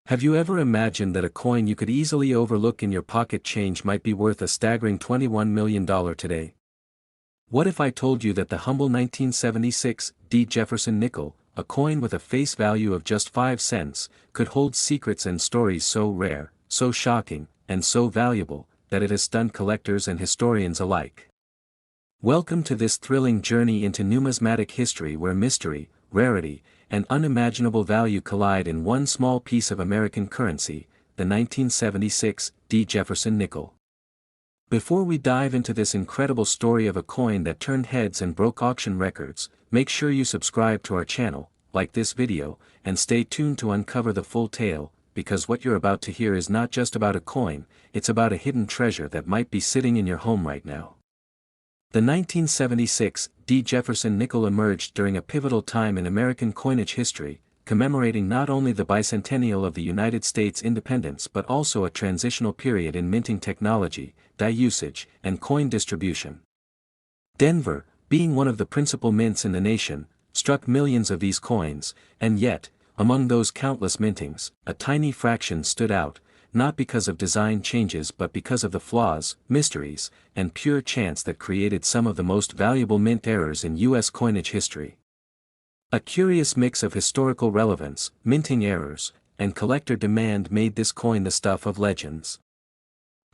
Have you ever imagined that a coin you could easily overlook in your pocket change might be worth a staggering $21 million today? What if I told you that the humble 1976 D. Jefferson nickel, a coin with a face value of just 5 cents, could hold secrets and stories so rare, so shocking, and so valuable, that it has stunned collectors and historians alike? Welcome to this thrilling journey into numismatic history where mystery, rarity, and unimaginable value collide in one small piece of American currency, the 1976 D. Jefferson nickel. Before we dive into this incredible story of a coin that turned heads and broke auction records, make sure you subscribe to our channel, like this video, and stay tuned to uncover the full tale, because what you're about to hear is not just about a coin, it's about a hidden treasure that might be sitting in your home right now. The 1976 D. Jefferson nickel emerged during a pivotal time in American coinage history, commemorating not only the bicentennial of the United States independence but also a transitional period in minting technology, die usage, and coin distribution. Denver, being one of the principal mints in the nation, struck millions of these coins, and yet, among those countless mintings, a tiny fraction stood out, not because of design changes but because of the flaws, mysteries, and pure chance that created some of the most valuable mint errors in U.S. coinage history. A curious mix of historical relevance, minting errors, and collector demand made this coin the stuff of legends.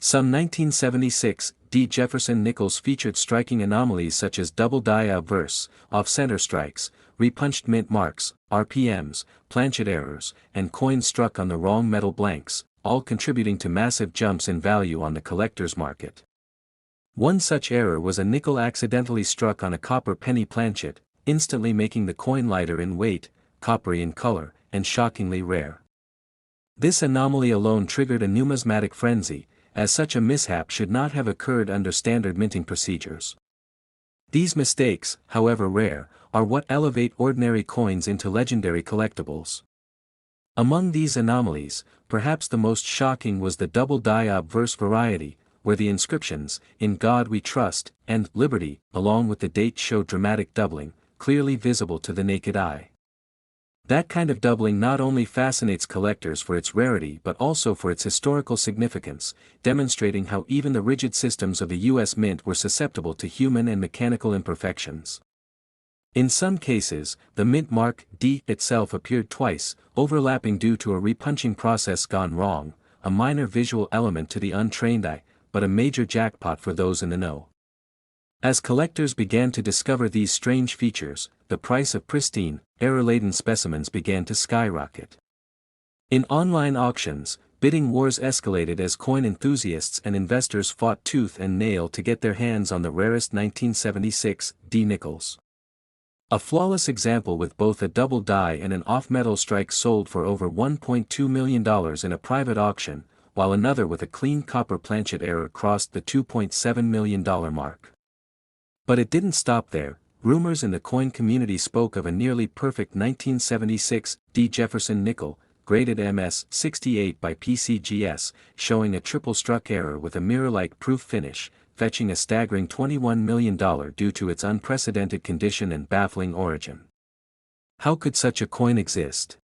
Some 1976 D. Jefferson nickels featured striking anomalies such as double die obverse, off-center strikes, repunched mint marks, RPMs, planchet errors, and coins struck on the wrong metal blanks, all contributing to massive jumps in value on the collector's market. One such error was a nickel accidentally struck on a copper penny planchet, instantly making the coin lighter in weight, coppery in color, and shockingly rare. This anomaly alone triggered a numismatic frenzy, as such a mishap should not have occurred under standard minting procedures. These mistakes, however rare, are what elevate ordinary coins into legendary collectibles. Among these anomalies, perhaps the most shocking was the double die obverse variety, where the inscriptions, "In God We Trust," and "Liberty," along with the date showed dramatic doubling, clearly visible to the naked eye. That kind of doubling not only fascinates collectors for its rarity but also for its historical significance, demonstrating how even the rigid systems of the U.S. Mint were susceptible to human and mechanical imperfections. In some cases, the mint mark D itself appeared twice, overlapping due to a repunching process gone wrong, a minor visual element to the untrained eye, but a major jackpot for those in the know. As collectors began to discover these strange features, the price of pristine, error-laden specimens began to skyrocket. In online auctions, bidding wars escalated as coin enthusiasts and investors fought tooth and nail to get their hands on the rarest 1976 D nickels. A flawless example with both a double die and an off-metal strike sold for over $1.2 million in a private auction, while another with a clean copper planchet error crossed the $2.7 million mark. But it didn't stop there. Rumors in the coin community spoke of a nearly perfect 1976 D. Jefferson nickel, graded MS-68 by PCGS, showing a triple-struck error with a mirror-like proof finish, fetching a staggering $21 million due to its unprecedented condition and baffling origin. How could such a coin exist?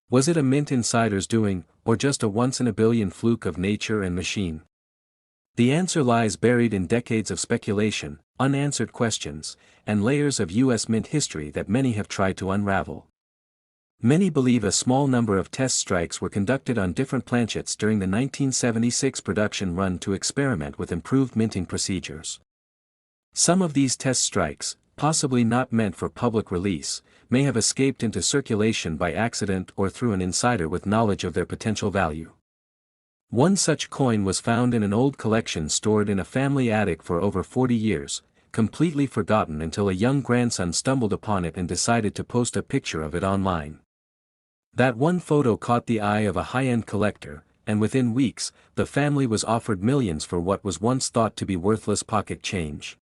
Was it a mint insider's doing, or just a once-in-a-billion fluke of nature and machine? The answer lies buried in decades of speculation, unanswered questions, and layers of U.S. mint history that many have tried to unravel. Many believe a small number of test strikes were conducted on different planchets during the 1976 production run to experiment with improved minting procedures. Some of these test strikes, possibly not meant for public release, may have escaped into circulation by accident or through an insider with knowledge of their potential value. One such coin was found in an old collection stored in a family attic for over 40 years, completely forgotten until a young grandson stumbled upon it and decided to post a picture of it online. That one photo caught the eye of a high-end collector, and within weeks, the family was offered millions for what was once thought to be worthless pocket change.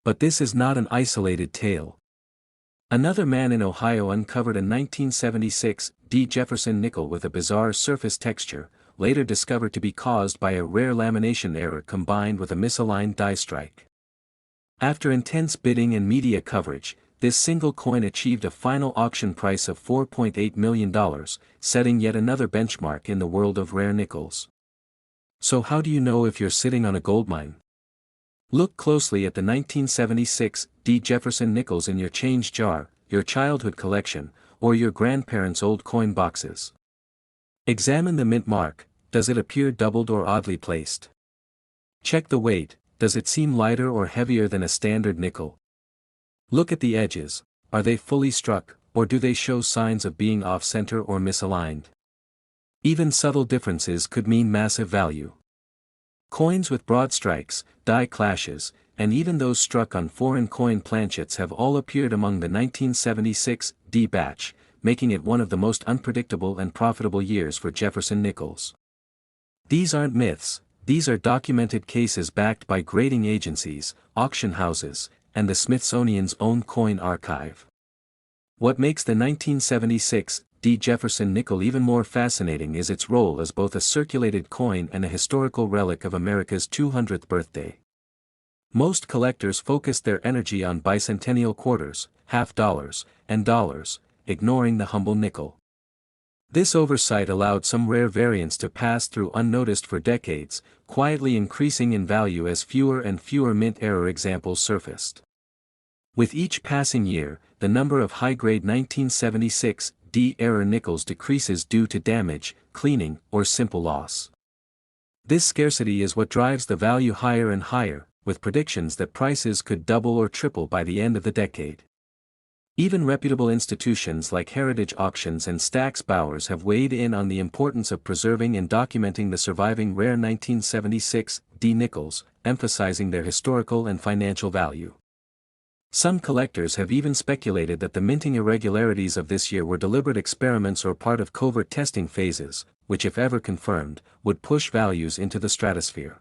But this is not an isolated tale. Another man in Ohio uncovered a 1976 D. Jefferson nickel with a bizarre surface texture, later discovered to be caused by a rare lamination error combined with a misaligned die strike. After intense bidding and media coverage, this single coin achieved a final auction price of $4.8 million, setting yet another benchmark in the world of rare nickels. So how do you know if you're sitting on a goldmine? Look closely at the 1976 D. Jefferson nickels in your change jar, your childhood collection, or your grandparents' old coin boxes. Examine the mint mark. Does it appear doubled or oddly placed? Check the weight. Does it seem lighter or heavier than a standard nickel? Look at the edges. Are they fully struck, or do they show signs of being off-center or misaligned? Even subtle differences could mean massive value. Coins with broad strikes, die clashes, and even those struck on foreign coin planchets have all appeared among the 1976 D batch, making it one of the most unpredictable and profitable years for Jefferson nickels. These aren't myths, these are documented cases backed by grading agencies, auction houses, and the Smithsonian's own coin archive. What makes the 1976 D. Jefferson nickel even more fascinating is its role as both a circulated coin and a historical relic of America's 200th birthday. Most collectors focus their energy on bicentennial quarters, half dollars, and dollars, ignoring the humble nickel. This oversight allowed some rare variants to pass through unnoticed for decades, quietly increasing in value as fewer and fewer mint-era examples surfaced. With each passing year, the number of high-grade 1976 D-era nickels decreases due to damage, cleaning, or simple loss. This scarcity is what drives the value higher and higher, with predictions that prices could double or triple by the end of the decade. Even reputable institutions like Heritage Auctions and Stack's Bowers have weighed in on the importance of preserving and documenting the surviving rare 1976 D nickels, emphasizing their historical and financial value. Some collectors have even speculated that the minting irregularities of this year were deliberate experiments or part of covert testing phases, which if ever confirmed, would push values into the stratosphere.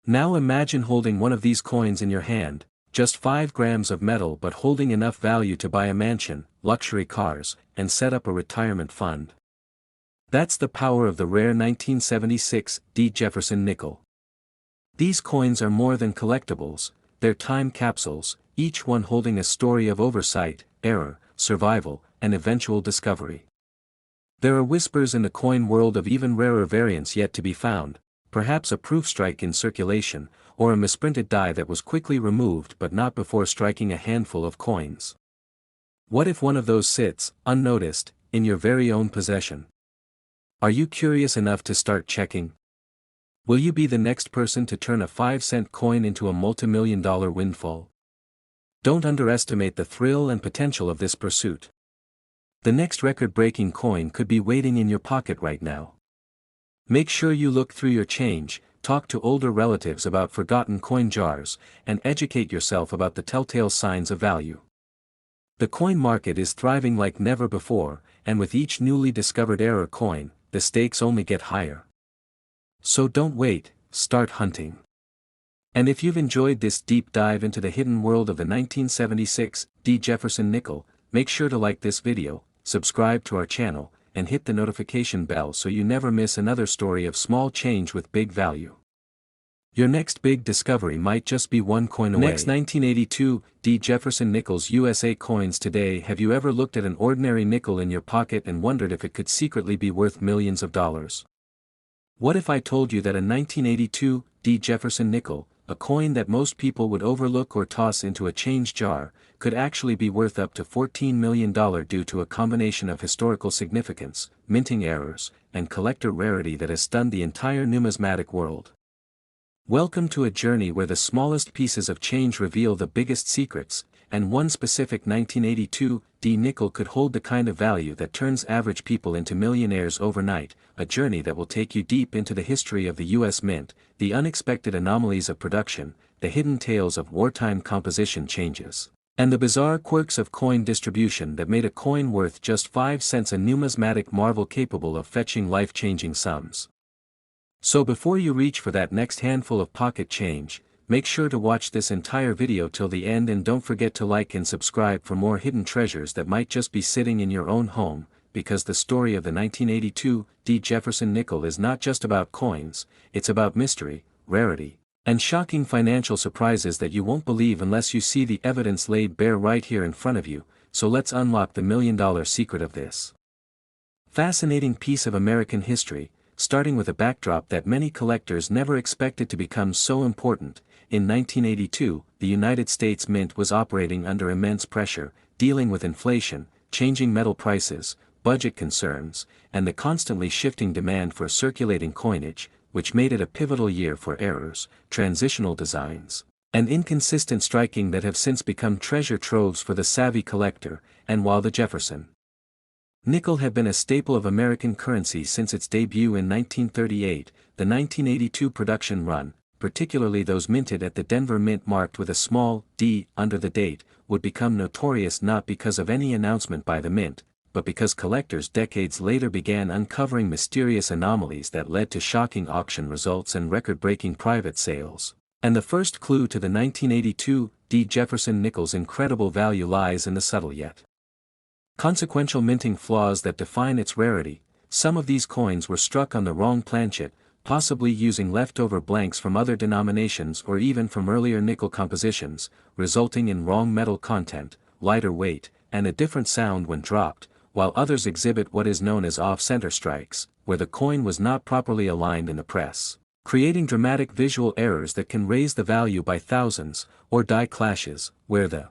Now imagine holding one of these coins in your hand, just 5 grams of metal but holding enough value to buy a mansion, luxury cars, and set up a retirement fund. That's the power of the rare 1976 D. Jefferson nickel. These coins are more than collectibles, they're time capsules, each one holding a story of oversight, error, survival, and eventual discovery. There are whispers in the coin world of even rarer variants yet to be found, perhaps a proof strike in circulation, or a misprinted die that was quickly removed but not before striking a handful of coins. What if one of those sits, unnoticed, in your very own possession? Are you curious enough to start checking? Will you be the next person to turn a 5-cent coin into a multimillion-dollar windfall? Don't underestimate the thrill and potential of this pursuit. The next record-breaking coin could be waiting in your pocket right now. Make sure you look through your change, talk to older relatives about forgotten coin jars, and educate yourself about the telltale signs of value. The coin market is thriving like never before, and with each newly discovered era coin, the stakes only get higher. So don't wait, start hunting. And if you've enjoyed this deep dive into the hidden world of the 1976 D. Jefferson nickel, make sure to like this video, subscribe to our channel, and hit the notification bell so you never miss another story of small change with big value. Your next big discovery might just be one coin away. Next 1982 D. Jefferson nickels USA coins today. Have you ever looked at an ordinary nickel in your pocket and wondered if it could secretly be worth millions of dollars? What if I told you that a 1982 D. Jefferson nickel, a coin that most people would overlook or toss into a change jar, could actually be worth up to $14 million due to a combination of historical significance, minting errors, and collector rarity that has stunned the entire numismatic world? Welcome to a journey where the smallest pieces of change reveal the biggest secrets, and one specific 1982 D nickel could hold the kind of value that turns average people into millionaires overnight, a journey that will take you deep into the history of the U.S. Mint, the unexpected anomalies of production, the hidden tales of wartime composition changes, and the bizarre quirks of coin distribution that made a coin worth just 5 cents a numismatic marvel capable of fetching life-changing sums. So before you reach for that next handful of pocket change, make sure to watch this entire video till the end and don't forget to like and subscribe for more hidden treasures that might just be sitting in your own home, because the story of the 1982 D. Jefferson nickel is not just about coins, it's about mystery, rarity, And shocking financial surprises that you won't believe unless you see the evidence laid bare right here in front of you, so let's unlock the $1,000,000 secret of this fascinating piece of American history, starting with a backdrop that many collectors never expected to become so important. In 1982, the United States Mint was operating under immense pressure, dealing with inflation, changing metal prices, budget concerns, and the constantly shifting demand for circulating coinage, which made it a pivotal year for errors, transitional designs, and inconsistent striking that have since become treasure troves for the savvy collector. And while the Jefferson nickel had been a staple of American currency since its debut in 1938, the 1982 production run, particularly those minted at the Denver Mint marked with a small d under the date, would become notorious not because of any announcement by the mint, but because collectors decades later began uncovering mysterious anomalies that led to shocking auction results and record-breaking private sales. And the first clue to the 1982 D. Jefferson nickel's incredible value lies in the subtle yet consequential minting flaws that define its rarity. Some of these coins were struck on the wrong planchet, possibly using leftover blanks from other denominations or even from earlier nickel compositions, resulting in wrong metal content, lighter weight, and a different sound when dropped, while others exhibit what is known as off-center strikes, where the coin was not properly aligned in the press, creating dramatic visual errors that can raise the value by thousands, or die clashes, where the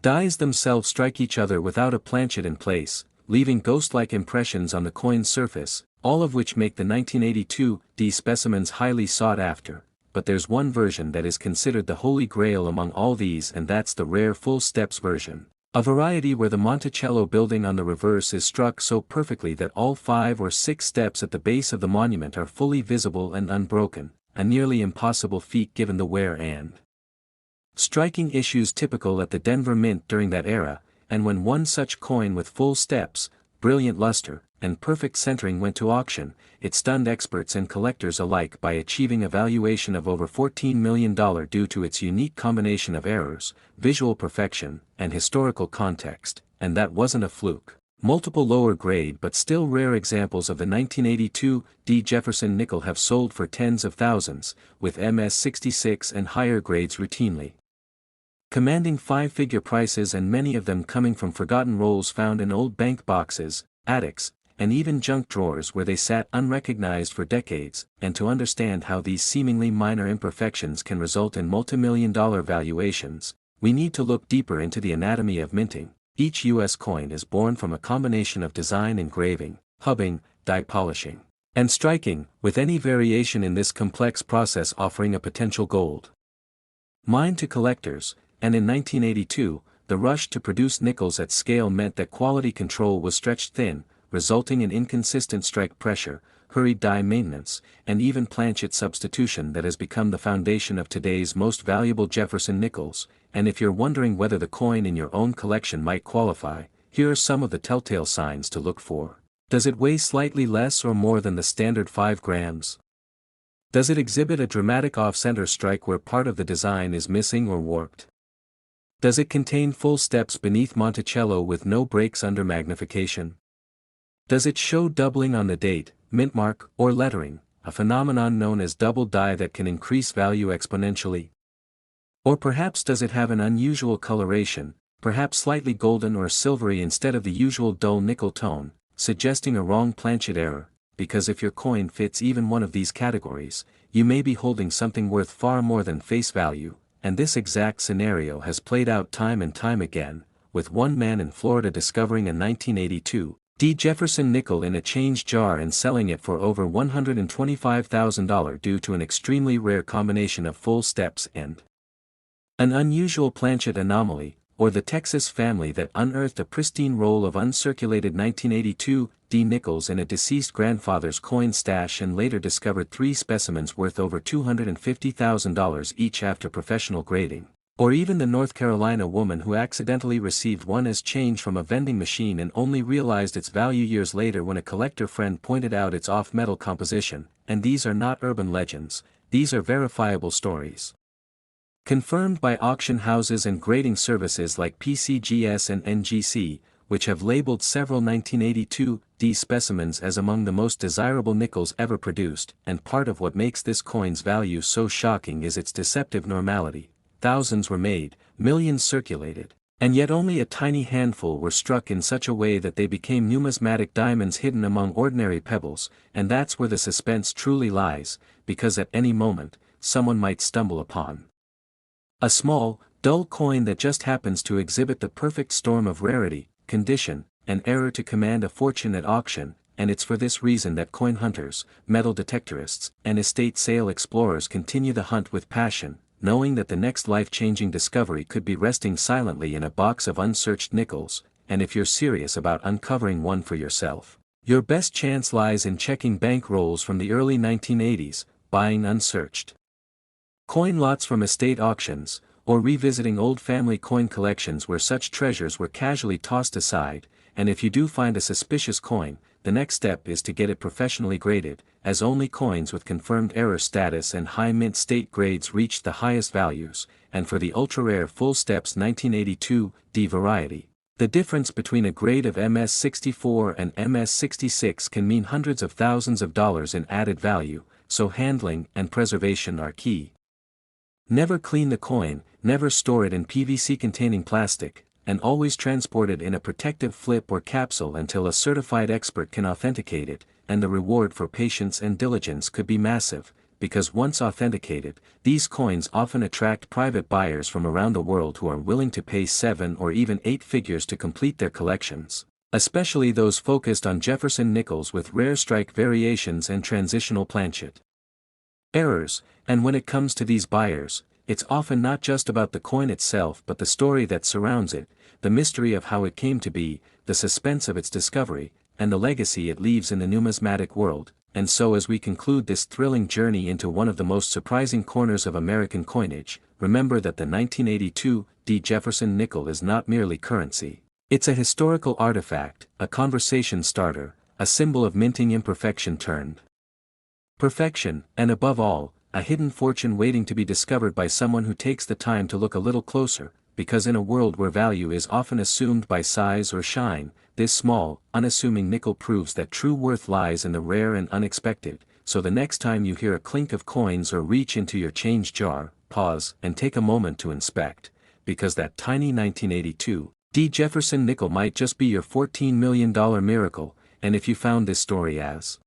dies themselves strike each other without a planchet in place, leaving ghost-like impressions on the coin's surface, all of which make the 1982 D specimens highly sought after. But there's one version that is considered the holy grail among all these, and that's the rare full steps version. A variety where the Monticello building on the reverse is struck so perfectly that all 5 or 6 steps at the base of the monument are fully visible and unbroken, a nearly impossible feat given the wear and striking issues typical at the Denver Mint during that era. And when one such coin with full steps, brilliant luster, and perfect centering went to auction, it stunned experts and collectors alike by achieving a valuation of over $14 million due to its unique combination of errors, visual perfection, and historical context. And that wasn't a fluke. Multiple lower grade but still rare examples of the 1982 D. Jefferson nickel have sold for tens of thousands, with MS-66 and higher grades routinely commanding 5-figure prices, and many of them coming from forgotten rolls found in old bank boxes, attics, and even junk drawers where they sat unrecognized for decades. And to understand how these seemingly minor imperfections can result in multimillion-dollar valuations, we need to look deeper into the anatomy of minting. Each U.S. coin is born from a combination of design engraving, hubbing, die polishing, and striking, with any variation in this complex process offering a potential gold mine to collectors. And in 1982, the rush to produce nickels at scale meant that quality control was stretched thin, resulting in inconsistent strike pressure, hurried die maintenance, and even planchet substitution that has become the foundation of today's most valuable Jefferson nickels. And if you're wondering whether the coin in your own collection might qualify, here are some of the telltale signs to look for. Does it weigh slightly less or more than the standard 5 grams? Does it exhibit a dramatic off-center strike where part of the design is missing or warped? Does it contain full steps beneath Monticello with no breaks under magnification? Does it show doubling on the date, mint mark, or lettering, a phenomenon known as double die that can increase value exponentially? Or perhaps does it have an unusual coloration, perhaps slightly golden or silvery instead of the usual dull nickel tone, suggesting a wrong planchet error? Because if your coin fits even one of these categories, you may be holding something worth far more than face value. And this exact scenario has played out time and time again, with one man in Florida discovering a 1982 D. Jefferson nickel in a change jar and selling it for over $125,000 due to an extremely rare combination of full steps and an unusual planchet anomaly, or the Texas family that unearthed a pristine roll of uncirculated 1982 D nickels in a deceased grandfather's coin stash and later discovered 3 specimens worth over $250,000 each after professional grading. Or even the North Carolina woman who accidentally received one as change from a vending machine and only realized its value years later when a collector friend pointed out its off-metal composition. And these are not urban legends, these are verifiable stories, confirmed by auction houses and grading services like PCGS and NGC, which have labeled several 1982D specimens as among the most desirable nickels ever produced, and part of what makes this coin's value so shocking is its deceptive normality. Thousands were made, millions circulated, and yet only a tiny handful were struck in such a way that they became numismatic diamonds hidden among ordinary pebbles, and that's where the suspense truly lies, because at any moment, someone might stumble upon a small, dull coin that just happens to exhibit the perfect storm of rarity, condition, and error to command a fortune at auction, and it's for this reason that coin hunters, metal detectorists, and estate sale explorers continue the hunt with passion, knowing that the next life-changing discovery could be resting silently in a box of unsearched nickels, and if you're serious about uncovering one for yourself, your best chance lies in checking bank rolls from the early 1980s, buying unsearched coin lots from estate auctions, or revisiting old family coin collections where such treasures were casually tossed aside, and if you do find a suspicious coin, the next step is to get it professionally graded, as only coins with confirmed error status and high mint state grades reach the highest values, and for the ultra-rare full steps 1982D variety, the difference between a grade of MS-64 and MS-66 can mean hundreds of thousands of dollars in added value, so handling and preservation are key. Never clean the coin, never store it in PVC-containing plastic, and always transport it in a protective flip or capsule until a certified expert can authenticate it, and the reward for patience and diligence could be massive, because once authenticated, these coins often attract private buyers from around the world who are willing to pay 7 or even 8 figures to complete their collections, especially those focused on Jefferson nickels with rare strike variations and transitional planchet errors, and when it comes to these buyers, it's often not just about the coin itself but the story that surrounds it, the mystery of how it came to be, the suspense of its discovery, and the legacy it leaves in the numismatic world. And so as we conclude this thrilling journey into one of the most surprising corners of American coinage, remember that the 1982D Jefferson nickel is not merely currency. It's a historical artifact, a conversation starter, a symbol of minting imperfection turned perfection, and above all, a hidden fortune waiting to be discovered by someone who takes the time to look a little closer, because in a world where value is often assumed by size or shine, this small, unassuming nickel proves that true worth lies in the rare and unexpected. So the next time you hear a clink of coins or reach into your change jar, pause and take a moment to inspect, because that tiny 1982D Jefferson nickel might just be your $14 million miracle. And if you found this story as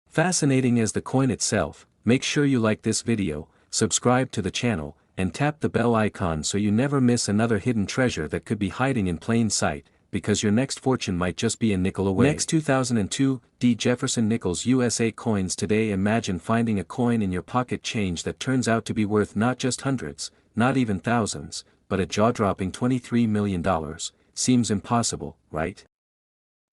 fascinating as the coin itself, make sure you like this video, subscribe to the channel, and tap the bell icon so you never miss another hidden treasure that could be hiding in plain sight, because your next fortune might just be a nickel away. Next 2002D Jefferson Nickels USA coins. Today imagine finding a coin in your pocket change that turns out to be worth not just hundreds, not even thousands, but a jaw-dropping $23 million. Seems impossible, right?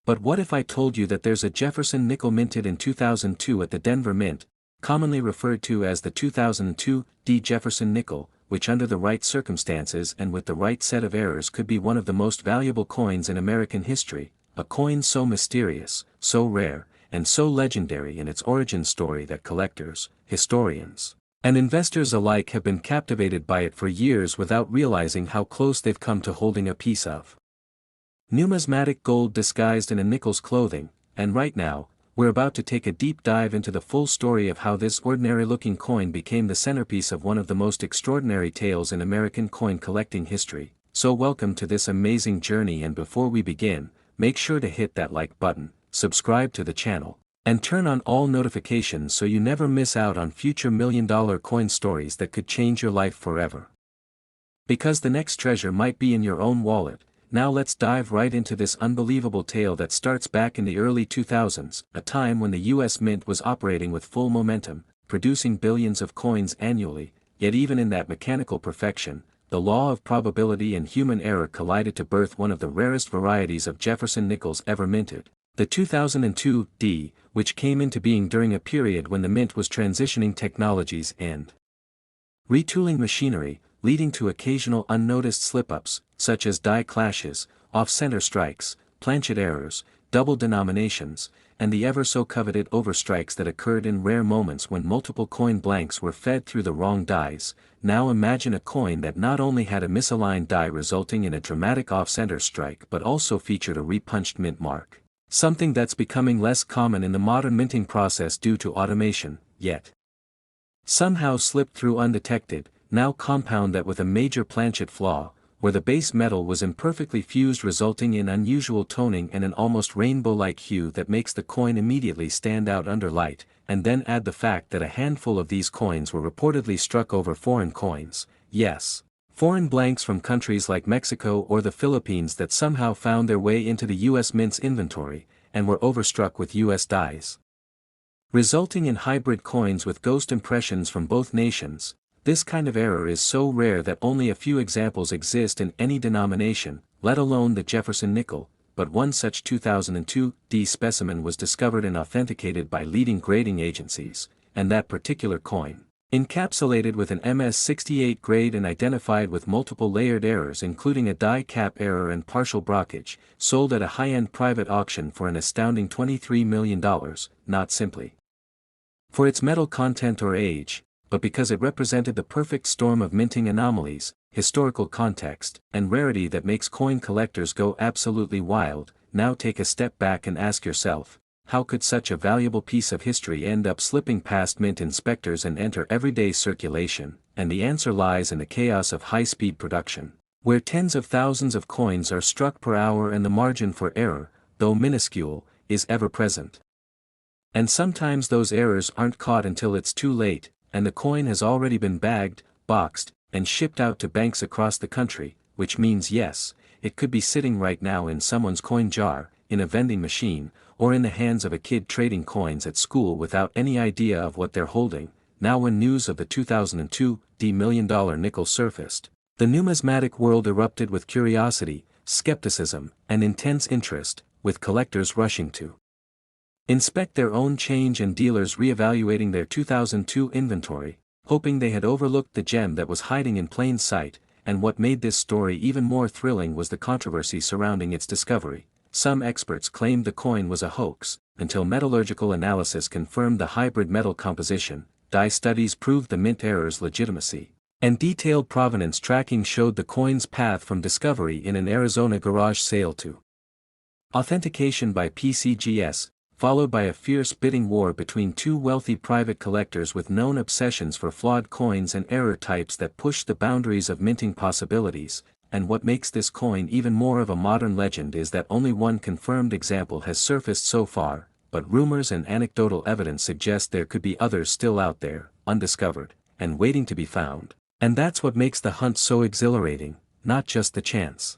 But what if I told you that there's a Jefferson nickel minted in 2002 at the Denver Mint, commonly referred to as the 2002D Jefferson nickel, which under the right circumstances and with the right set of errors could be one of the most valuable coins in American history, a coin so mysterious, so rare, and so legendary in its origin story that collectors, historians, and investors alike have been captivated by it for years without realizing how close they've come to holding a piece of numismatic gold disguised in a nickel's clothing. And right now, we're about to take a deep dive into the full story of how this ordinary-looking coin became the centerpiece of one of the most extraordinary tales in American coin collecting history. So welcome to this amazing journey, and before we begin, make sure to hit that like button, subscribe to the channel, and turn on all notifications so you never miss out on future million-dollar coin stories that could change your life forever. Because the next treasure might be in your own wallet. Now let's dive right into this unbelievable tale that starts back in the early 2000s, a time when the US Mint was operating with full momentum, producing billions of coins annually. Yet even in that mechanical perfection, the law of probability and human error collided to birth one of the rarest varieties of Jefferson nickels ever minted, the 2002D, which came into being during a period when the Mint was transitioning technologies and retooling machinery, leading to occasional unnoticed slip-ups, such as die clashes, off-center strikes, planchet errors, double denominations, and the ever-so-coveted overstrikes that occurred in rare moments when multiple coin blanks were fed through the wrong dies. Now imagine a coin that not only had a misaligned die resulting in a dramatic off-center strike but also featured a repunched mint mark. Something that's becoming less common in the modern minting process due to automation, yet somehow slipped through undetected. Now compound that with a major planchet flaw, where the base metal was imperfectly fused resulting in unusual toning and an almost rainbow-like hue that makes the coin immediately stand out under light, and then add the fact that a handful of these coins were reportedly struck over foreign coins, yes, foreign blanks from countries like Mexico or the Philippines that somehow found their way into the U.S. Mint's inventory, and were overstruck with U.S. dies, resulting in hybrid coins with ghost impressions from both nations. This kind of error is so rare that only a few examples exist in any denomination, let alone the Jefferson nickel, but one such 2002 D specimen was discovered and authenticated by leading grading agencies, and that particular coin, encapsulated with an MS-68 grade and identified with multiple layered errors including a die cap error and partial brockage, sold at a high-end private auction for an astounding $23 million, not simply for its metal content or age, but because it represented the perfect storm of minting anomalies, historical context, and rarity that makes coin collectors go absolutely wild. Now take a step back and ask yourself, how could such a valuable piece of history end up slipping past mint inspectors and enter everyday circulation? And the answer lies in the chaos of high-speed production, where tens of thousands of coins are struck per hour and the margin for error, though minuscule, is ever present. And sometimes those errors aren't caught until it's too late, and the coin has already been bagged, boxed, and shipped out to banks across the country, which means yes, it could be sitting right now in someone's coin jar, in a vending machine, or in the hands of a kid trading coins at school without any idea of what they're holding. Now when news of the 2002 D $1 million nickel surfaced, the numismatic world erupted with curiosity, skepticism, and intense interest, with collectors rushing to inspect their own change and dealers re-evaluating their 2002 inventory, hoping they had overlooked the gem that was hiding in plain sight. And what made this story even more thrilling was the controversy surrounding its discovery. Some experts claimed the coin was a hoax, until metallurgical analysis confirmed the hybrid metal composition, die studies proved the mint error's legitimacy, and detailed provenance tracking showed the coin's path from discovery in an Arizona garage sale to authentication by PCGS, followed by a fierce bidding war between two wealthy private collectors with known obsessions for flawed coins and error types that push the boundaries of minting possibilities. And what makes this coin even more of a modern legend is that only one confirmed example has surfaced so far, but rumors and anecdotal evidence suggest there could be others still out there, undiscovered, and waiting to be found. And that's what makes the hunt so exhilarating, not just the chance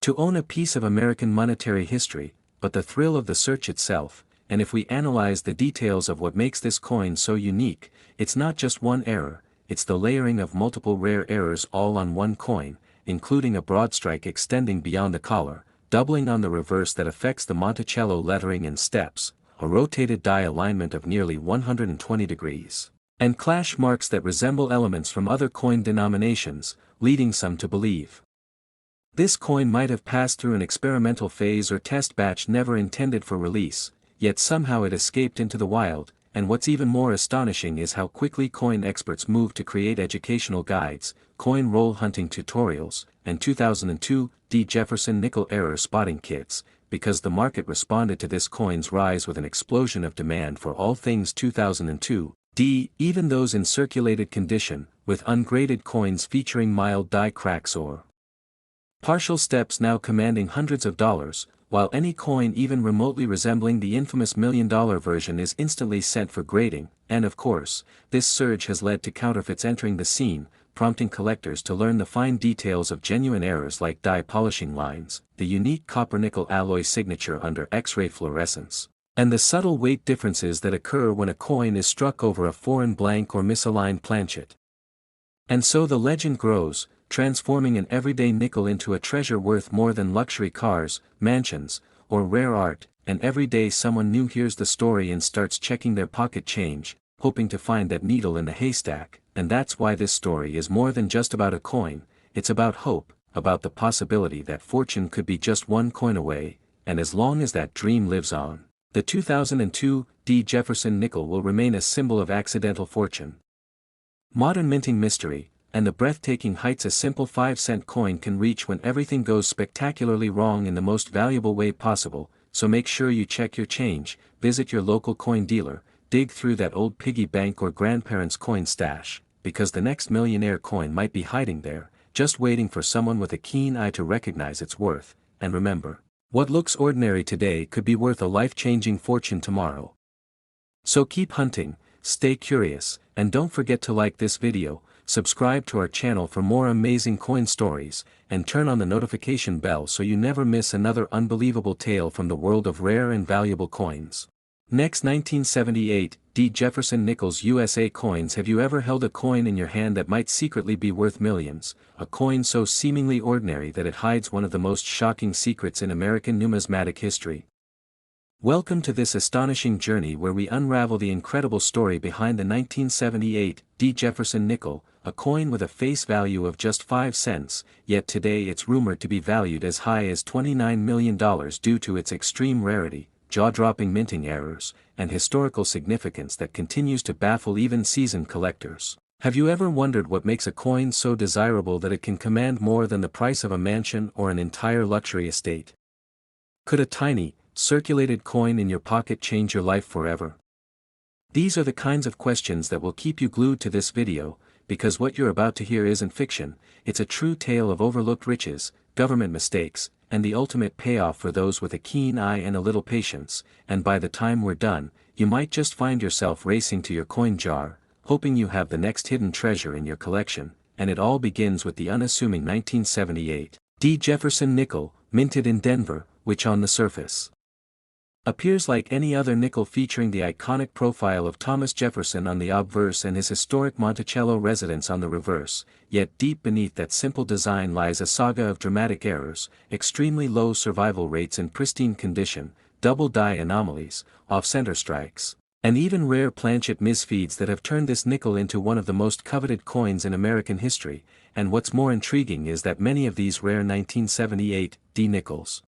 to own a piece of American monetary history, but the thrill of the search itself. And if we analyze the details of what makes this coin so unique, it's not just one error, it's the layering of multiple rare errors all on one coin, including a broad strike extending beyond the collar, doubling on the reverse that affects the Monticello lettering and steps, a rotated die alignment of nearly 120 degrees, and clash marks that resemble elements from other coin denominations, leading some to believe this coin might have passed through an experimental phase or test batch never intended for release, yet somehow it escaped into the wild. And what's even more astonishing is how quickly coin experts moved to create educational guides, coin roll hunting tutorials, and 2002 D Jefferson nickel error spotting kits, because the market responded to this coin's rise with an explosion of demand for all things 2002 D, even those in circulated condition, with ungraded coins featuring mild die cracks or partial steps now commanding hundreds of dollars, while any coin even remotely resembling the infamous $1 million version is instantly sent for grading. And of course, this surge has led to counterfeits entering the scene, prompting collectors to learn the fine details of genuine errors like die polishing lines, the unique copper-nickel alloy signature under X-ray fluorescence, and the subtle weight differences that occur when a coin is struck over a foreign blank or misaligned planchet. And so the legend grows, transforming an everyday nickel into a treasure worth more than luxury cars, mansions, or rare art. And every day someone new hears the story and starts checking their pocket change, hoping to find that needle in the haystack. And that's why this story is more than just about a coin, it's about hope, about the possibility that fortune could be just one coin away, and as long as that dream lives on, The 2002 D. Jefferson nickel will remain a symbol of accidental fortune. Modern minting mystery, and the breathtaking heights a simple 5-cent coin can reach when everything goes spectacularly wrong in the most valuable way possible, so make sure you check your change, visit your local coin dealer, dig through that old piggy bank or grandparents' coin stash, because the next millionaire coin might be hiding there, just waiting for someone with a keen eye to recognize its worth. And remember, what looks ordinary today could be worth a life-changing fortune tomorrow. So keep hunting, stay curious, and don't forget to like this video, subscribe to our channel for more amazing coin stories, and turn on the notification bell so you never miss another unbelievable tale from the world of rare and valuable coins. Next, 1978 D. Jefferson Nickels USA coins. Have you ever held a coin in your hand that might secretly be worth millions, a coin so seemingly ordinary that it hides one of the most shocking secrets in American numismatic history? Welcome to this astonishing journey where we unravel the incredible story behind the 1978 D. Jefferson nickel, a coin with a face value of just 5 cents, yet today it's rumored to be valued as high as $29 million due to its extreme rarity, jaw-dropping minting errors, and historical significance that continues to baffle even seasoned collectors. Have you ever wondered what makes a coin so desirable that it can command more than the price of a mansion or an entire luxury estate? Could a tiny, circulated coin in your pocket change your life forever? These are the kinds of questions that will keep you glued to this video, because what you're about to hear isn't fiction, it's a true tale of overlooked riches, government mistakes, and the ultimate payoff for those with a keen eye and a little patience. And by the time we're done, you might just find yourself racing to your coin jar, hoping you have the next hidden treasure in your collection. And it all begins with the unassuming 1978 D. Jefferson nickel, minted in Denver, which on the surface appears like any other nickel, featuring the iconic profile of Thomas Jefferson on the obverse and his historic Monticello residence on the reverse, yet deep beneath that simple design lies a saga of dramatic errors, extremely low survival rates in pristine condition, double die anomalies, off-center strikes, and even rare planchet misfeeds that have turned this nickel into one of the most coveted coins in American history. And what's more intriguing is that many of these rare 1978 D nickels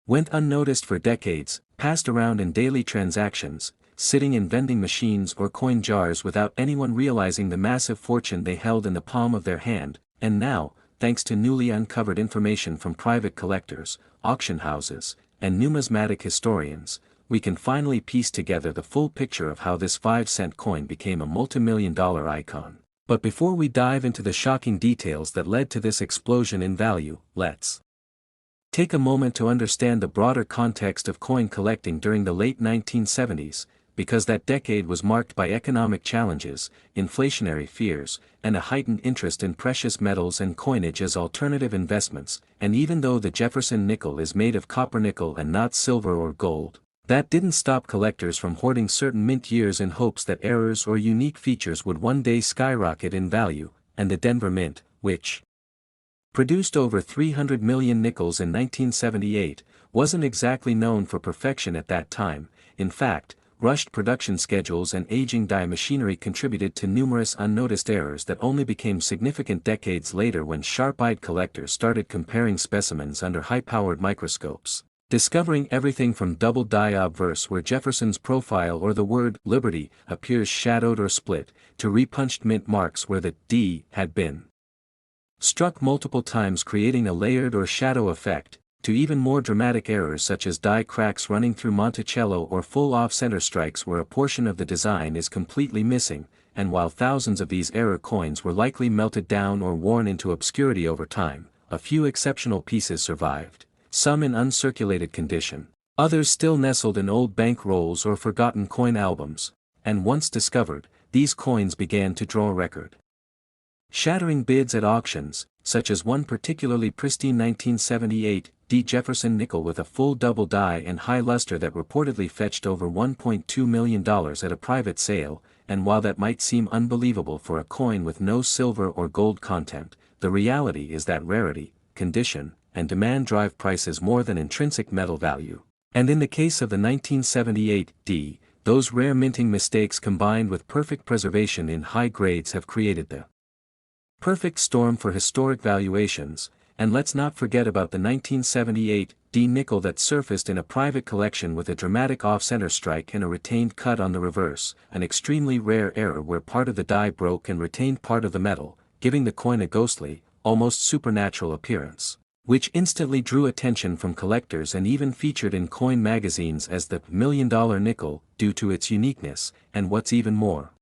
went unnoticed for decades, passed around in daily transactions, sitting in vending machines or coin jars without anyone realizing the massive fortune they held in the palm of their hand. And now, thanks to newly uncovered information from private collectors, auction houses, and numismatic historians, we can finally piece together the full picture of how this 5-cent coin became a multi-million-dollar icon. But before we dive into the shocking details that led to this explosion in value, let's take a moment to understand the broader context of coin collecting during the late 1970s, because that decade was marked by economic challenges, inflationary fears, and a heightened interest in precious metals and coinage as alternative investments. And even though the Jefferson nickel is made of copper nickel and not silver or gold, that didn't stop collectors from hoarding certain mint years in hopes that errors or unique features would one day skyrocket in value. And the Denver Mint, which produced over 300 million nickels in 1978, wasn't exactly known for perfection at that time. In fact, rushed production schedules and aging die machinery contributed to numerous unnoticed errors that only became significant decades later when sharp-eyed collectors started comparing specimens under high-powered microscopes, discovering everything from double die obverse where Jefferson's profile or the word Liberty appears shadowed or split, to repunched mint marks where the D had been struck multiple times, creating a layered or shadow effect, to even more dramatic errors such as die cracks running through Monticello or full off-center strikes where a portion of the design is completely missing. And while thousands of these error coins were likely melted down or worn into obscurity over time, a few exceptional pieces survived, some in uncirculated condition, others still nestled in old bank rolls or forgotten coin albums. And once discovered, these coins began to draw record shattering bids at auctions, such as one particularly pristine 1978 D. Jefferson nickel with a full double die and high luster that reportedly fetched over $1.2 million at a private sale. And while that might seem unbelievable for a coin with no silver or gold content, the reality is that rarity, condition, and demand drive prices more than intrinsic metal value. And in the case of the 1978 D, those rare minting mistakes combined with perfect preservation in high grades have created the perfect storm for historic valuations. And let's not forget about the 1978 D nickel that surfaced in a private collection with a dramatic off-center strike and a retained cut on the reverse, an extremely rare error where part of the die broke and retained part of the metal, giving the coin a ghostly, almost supernatural appearance, which instantly drew attention from collectors and even featured in coin magazines as the $1,000,000 nickel, due to its uniqueness, and what's even more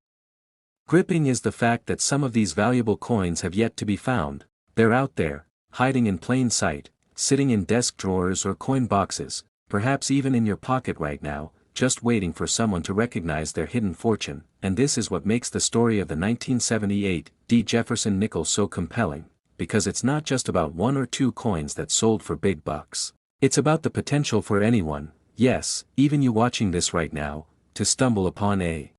gripping is the fact that some of these valuable coins have yet to be found. They're out there, hiding in plain sight, sitting in desk drawers or coin boxes, perhaps even in your pocket right now, just waiting for someone to recognize their hidden fortune, and this is what makes the story of the 1978 D. Jefferson nickel so compelling, because it's not just about one or two coins that sold for big bucks. It's about the potential for anyone, yes, even you watching this right now, to stumble upon a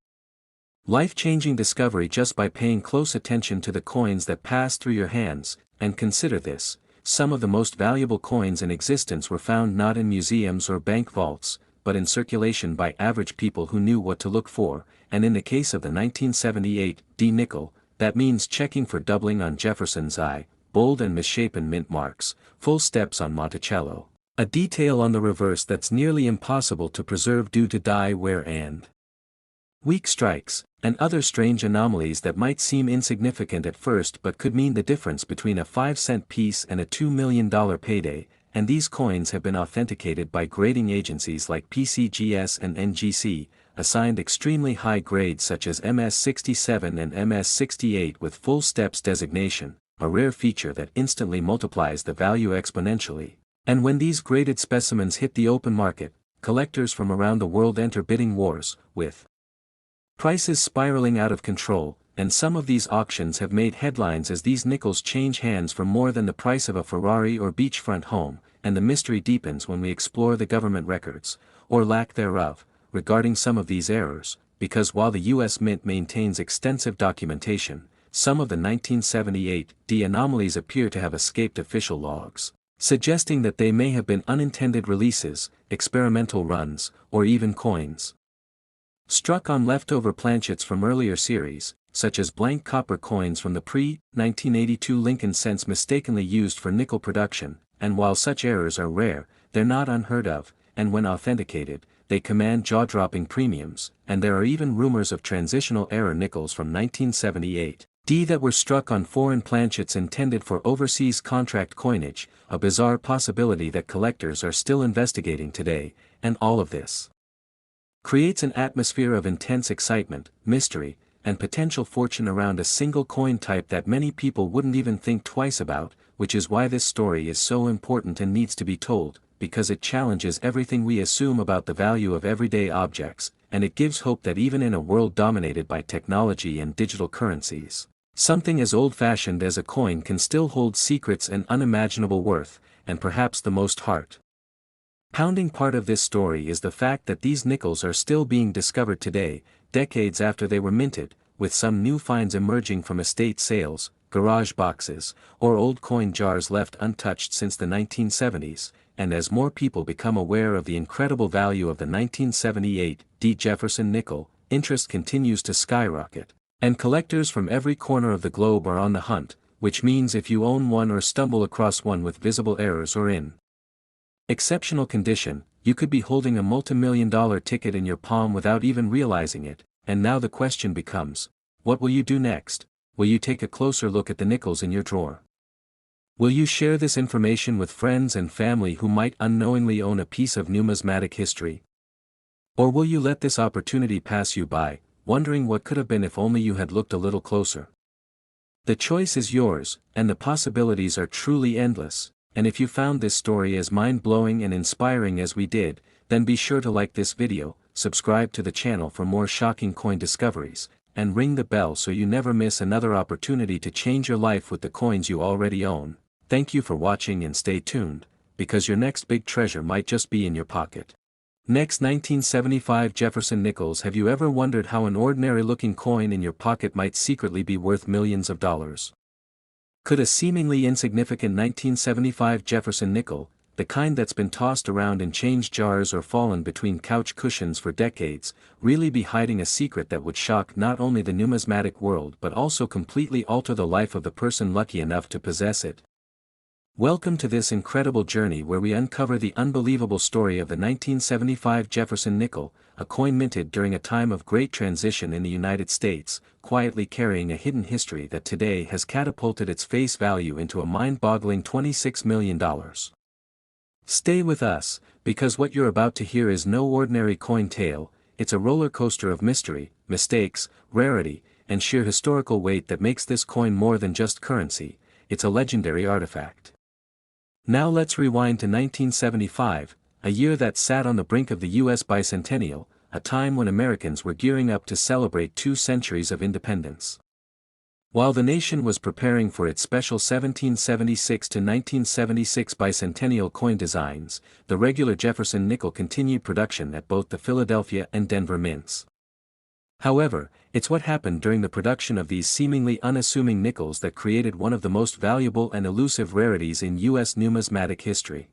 life-changing discovery just by paying close attention to the coins that pass through your hands. And consider this, some of the most valuable coins in existence were found not in museums or bank vaults, but in circulation by average people who knew what to look for, and in the case of the 1978 D nickel, that means checking for doubling on Jefferson's eye, bold and misshapen mint marks, full steps on Monticello, a detail on the reverse that's nearly impossible to preserve due to die wear and weak strikes, and other strange anomalies that might seem insignificant at first but could mean the difference between a 5-cent piece and a $2,000,000 payday, and these coins have been authenticated by grading agencies like PCGS and NGC, assigned extremely high grades such as MS67 and MS68 with full steps designation, a rare feature that instantly multiplies the value exponentially. And when these graded specimens hit the open market, collectors from around the world enter bidding wars, with prices spiraling out of control, and some of these auctions have made headlines as these nickels change hands for more than the price of a Ferrari or beachfront home, and the mystery deepens when we explore the government records, or lack thereof, regarding some of these errors, because while the U.S. Mint maintains extensive documentation, some of the 1978 D anomalies appear to have escaped official logs, suggesting that they may have been unintended releases, experimental runs, or even coins struck on leftover planchets from earlier series, such as blank copper coins from the pre-1982 Lincoln cents mistakenly used for nickel production, and while such errors are rare, they're not unheard of, and when authenticated, they command jaw-dropping premiums, and there are even rumors of transitional error nickels from 1978 D that were struck on foreign planchets intended for overseas contract coinage, a bizarre possibility that collectors are still investigating today, and all of this creates an atmosphere of intense excitement, mystery, and potential fortune around a single coin type that many people wouldn't even think twice about, which is why this story is so important and needs to be told, because it challenges everything we assume about the value of everyday objects, and it gives hope that even in a world dominated by technology and digital currencies, something as old-fashioned as a coin can still hold secrets and unimaginable worth, and perhaps the most heart-pounding part of this story is the fact that these nickels are still being discovered today, decades after they were minted, with some new finds emerging from estate sales, garage boxes, or old coin jars left untouched since the 1970s, and as more people become aware of the incredible value of the 1978 D. Jefferson nickel, interest continues to skyrocket, and collectors from every corner of the globe are on the hunt, which means if you own one or stumble across one with visible errors or in exceptional condition, you could be holding a multi-million-dollar ticket in your palm without even realizing it, and now the question becomes, what will you do next? Will you take a closer look at the nickels in your drawer? Will you share this information with friends and family who might unknowingly own a piece of numismatic history? Or will you let this opportunity pass you by, wondering what could have been if only you had looked a little closer? The choice is yours, and the possibilities are truly endless. And if you found this story as mind-blowing and inspiring as we did, then be sure to like this video, subscribe to the channel for more shocking coin discoveries, and ring the bell so you never miss another opportunity to change your life with the coins you already own. Thank you for watching and stay tuned, because your next big treasure might just be in your pocket. Next, 1975 Jefferson nickels. Have you ever wondered how an ordinary-looking coin in your pocket might secretly be worth millions of dollars? Could a seemingly insignificant 1975 Jefferson nickel, the kind that's been tossed around in change jars or fallen between couch cushions for decades, really be hiding a secret that would shock not only the numismatic world but also completely alter the life of the person lucky enough to possess it? Welcome to this incredible journey where we uncover the unbelievable story of the 1975 Jefferson nickel, a coin minted during a time of great transition in the United States, quietly carrying a hidden history that today has catapulted its face value into a mind-boggling $26 million. Stay with us, because what you're about to hear is no ordinary coin tale, it's a roller coaster of mystery, mistakes, rarity, and sheer historical weight that makes this coin more than just currency, it's a legendary artifact. Now let's rewind to 1975, a year that sat on the brink of the US bicentennial, a time when Americans were gearing up to celebrate 2 centuries of independence. While the nation was preparing for its special 1776 to 1976 bicentennial coin designs, the regular Jefferson nickel continued production at both the Philadelphia and Denver mints. However, it's what happened during the production of these seemingly unassuming nickels that created one of the most valuable and elusive rarities in U.S. numismatic history.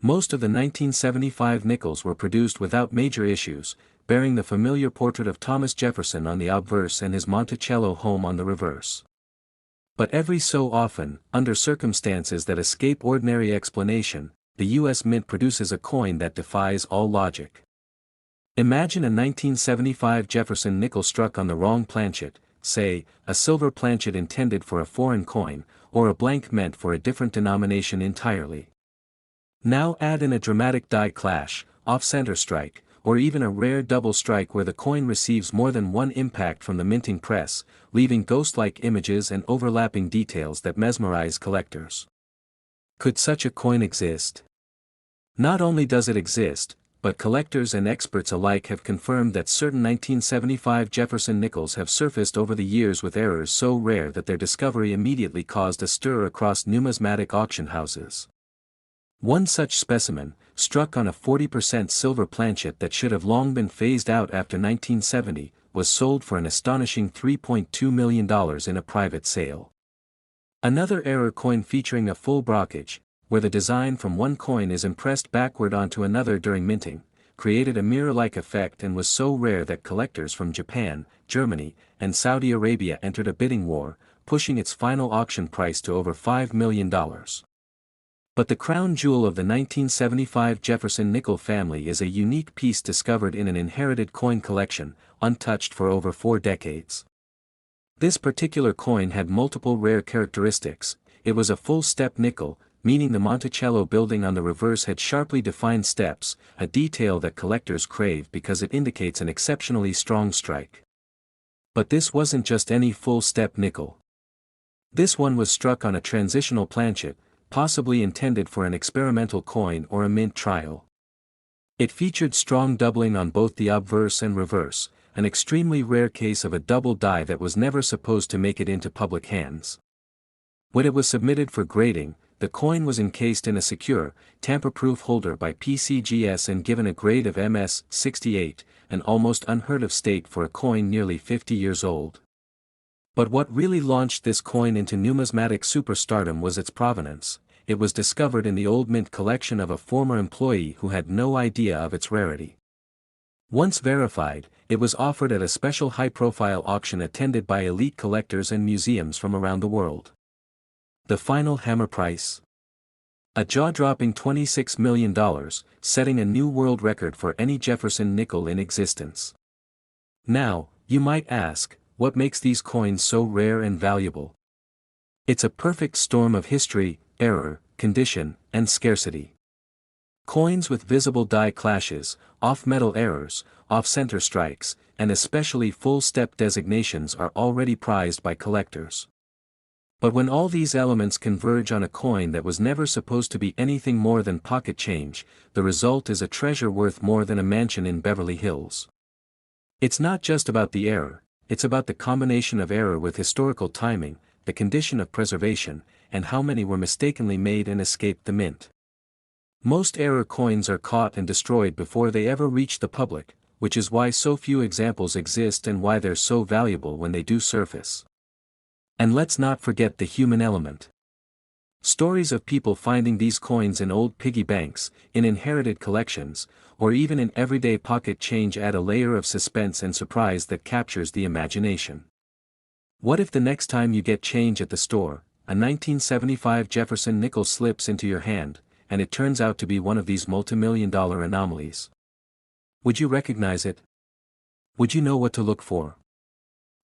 Most of the 1975 nickels were produced without major issues, bearing the familiar portrait of Thomas Jefferson on the obverse and his Monticello home on the reverse. But every so often, under circumstances that escape ordinary explanation, the U.S. Mint produces a coin that defies all logic. Imagine a 1975 Jefferson nickel struck on the wrong planchet, say, a silver planchet intended for a foreign coin, or a blank meant for a different denomination entirely. Now add in a dramatic die clash, off-center strike, or even a rare double strike where the coin receives more than one impact from the minting press, leaving ghost-like images and overlapping details that mesmerize collectors. Could such a coin exist? Not only does it exist, but collectors and experts alike have confirmed that certain 1975 Jefferson nickels have surfaced over the years with errors so rare that their discovery immediately caused a stir across numismatic auction houses. One such specimen, struck on a 40% silver planchet that should have long been phased out after 1970, was sold for an astonishing $3.2 million in a private sale. Another error coin featuring a full brockage, where the design from one coin is impressed backward onto another during minting, created a mirror-like effect and was so rare that collectors from Japan, Germany, and Saudi Arabia entered a bidding war, pushing its final auction price to over $5 million. But the crown jewel of the 1975 Jefferson nickel family is a unique piece discovered in an inherited coin collection, untouched for over 4 decades. This particular coin had multiple rare characteristics. It was a full-step nickel, meaning the Monticello building on the reverse had sharply defined steps, a detail that collectors crave because it indicates an exceptionally strong strike. But this wasn't just any full-step nickel. This one was struck on a transitional planchet, possibly intended for an experimental coin or a mint trial. It featured strong doubling on both the obverse and reverse, an extremely rare case of a double die that was never supposed to make it into public hands. When it was submitted for grading, the coin was encased in a secure, tamper-proof holder by PCGS and given a grade of MS 68, an almost unheard-of state for a coin nearly 50 years old. But what really launched this coin into numismatic superstardom was its provenance. It was discovered in the old mint collection of a former employee who had no idea of its rarity. Once verified, it was offered at a special high-profile auction attended by elite collectors and museums from around the world. The final hammer price? A jaw-dropping $26 million, setting a new world record for any Jefferson nickel in existence. Now, you might ask, what makes these coins so rare and valuable? It's a perfect storm of history, error, condition, and scarcity. Coins with visible die clashes, off-metal errors, off-center strikes, and especially full-step designations are already prized by collectors. But when all these elements converge on a coin that was never supposed to be anything more than pocket change, the result is a treasure worth more than a mansion in Beverly Hills. It's not just about the error, it's about the combination of error with historical timing, the condition of preservation, and how many were mistakenly made and escaped the mint. Most error coins are caught and destroyed before they ever reach the public, which is why so few examples exist and why they're so valuable when they do surface. And let's not forget the human element. Stories of people finding these coins in old piggy banks, in inherited collections, or even in everyday pocket change add a layer of suspense and surprise that captures the imagination. What if the next time you get change at the store, a 1975 Jefferson nickel slips into your hand, and it turns out to be one of these multimillion-dollar anomalies. Would you recognize it? Would you know what to look for?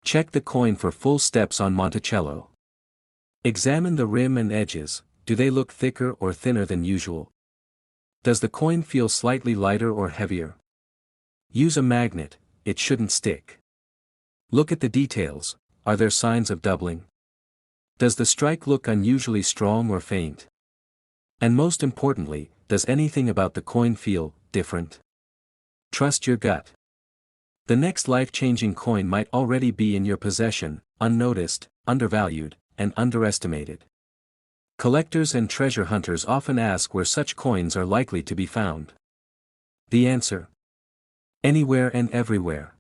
Check the coin for full steps on Monticello. Examine the rim and edges. Do they look thicker or thinner than usual? Does the coin feel slightly lighter or heavier? Use a magnet, it shouldn't stick. Look at the details. Are there signs of doubling? Does the strike look unusually strong or faint? And most importantly, does anything about the coin feel different? Trust your gut. The next life-changing coin might already be in your possession, unnoticed, undervalued, and underestimated. Collectors and treasure hunters often ask where such coins are likely to be found. The answer? Anywhere and everywhere.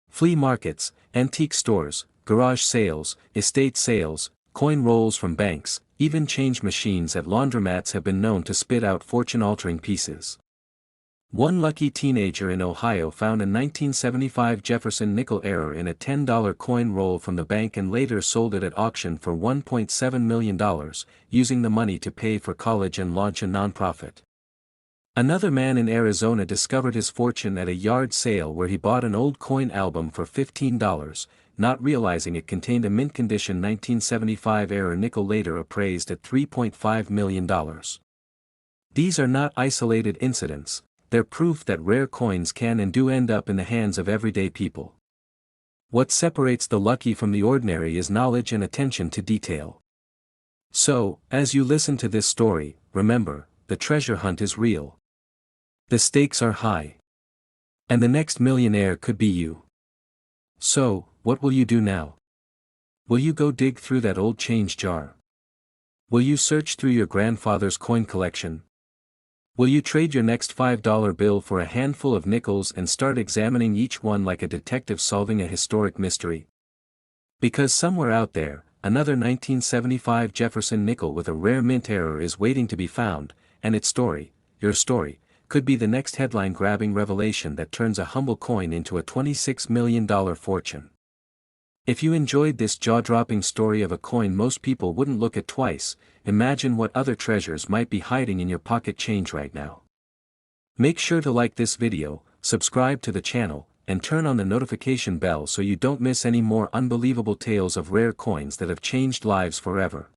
Flea markets, antique stores, garage sales, estate sales, coin rolls from banks, even change machines at laundromats have been known to spit out fortune-altering pieces. One lucky teenager in Ohio found a 1975 Jefferson nickel error in a $10 coin roll from the bank and later sold it at auction for $1.7 million, using the money to pay for college and launch a nonprofit. Another man in Arizona discovered his fortune at a yard sale where he bought an old coin album for $15, not realizing it contained a mint-condition 1975 error nickel later appraised at $3.5 million. These are not isolated incidents. They're proof that rare coins can and do end up in the hands of everyday people. What separates the lucky from the ordinary is knowledge and attention to detail. So, as you listen to this story, remember, the treasure hunt is real. The stakes are high. And the next millionaire could be you. So, what will you do now? Will you go dig through that old change jar? Will you search through your grandfather's coin collection? Will you trade your next $5 bill for a handful of nickels and start examining each one like a detective solving a historic mystery? Because somewhere out there, another 1975 Jefferson nickel with a rare mint error is waiting to be found, and its story, your story, could be the next headline-grabbing revelation that turns a humble coin into a $26 million fortune. If you enjoyed this jaw-dropping story of a coin most people wouldn't look at twice, imagine what other treasures might be hiding in your pocket change right now. Make sure to like this video, subscribe to the channel, and turn on the notification bell so you don't miss any more unbelievable tales of rare coins that have changed lives forever.